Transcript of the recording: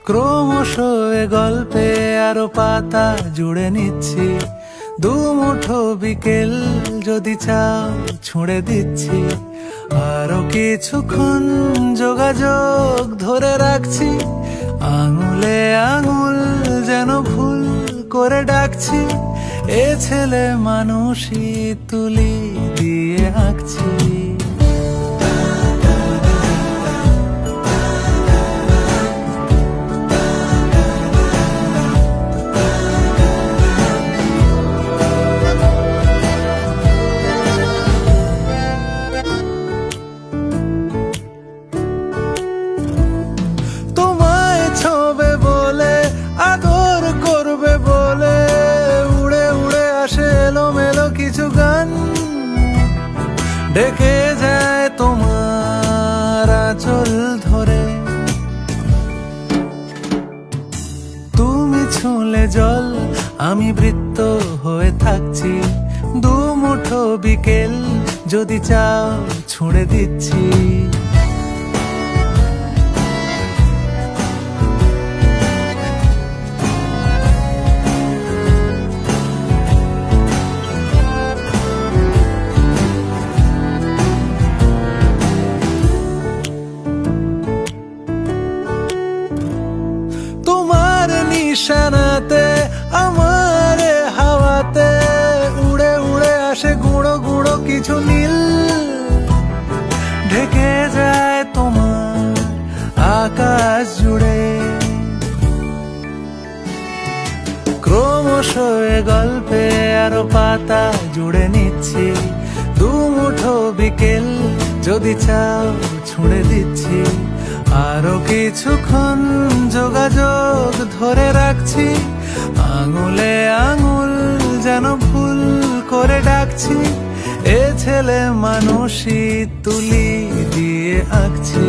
ক্রমশ এ গল্পে আরো পাতা জুড়ে নিচ্ছি, দুমুঠো বিকেল যদি চাও ছুঁড়ে দিচ্ছি। আরো কিছুক্ষণ যোগাযোগ ধরে রাখছি, আঙুলে আঙুল যেন ভুল করে ডাকছি। এ ছেলে মানুষই তুলি দিয়ে আঁকছি। কিছু গান ডেকে যায় তোমার আঁচল ধরে, তুমি ছুঁলে জল আমি বৃত্ত হয়ে থাকছি। দুমুঠো বিকেল যদি চাও ছুঁড়ে দিচ্ছি। নিশানাতে আমার হাওয়াতে উড়ে উড়ে আসে গুঁড়ো গুঁড়ো কিছু নীল, ঢেকে যায় তোমার আকাশ জুড়ে। ক্রমশ এ গল্পে আরো পাতা জুড়ে নিচ্ছি, দুমুঠো বিকেল যদি চাও ছুঁড়ে দিচ্ছি। আরো কিছুক্ষণ যোগাযোগ ধরে রাখছি, আঙুলে আঙুল যেন ভুল করে ডাকছি। এ ছেলে মানুষই তুলি দিয়ে আঁকছি।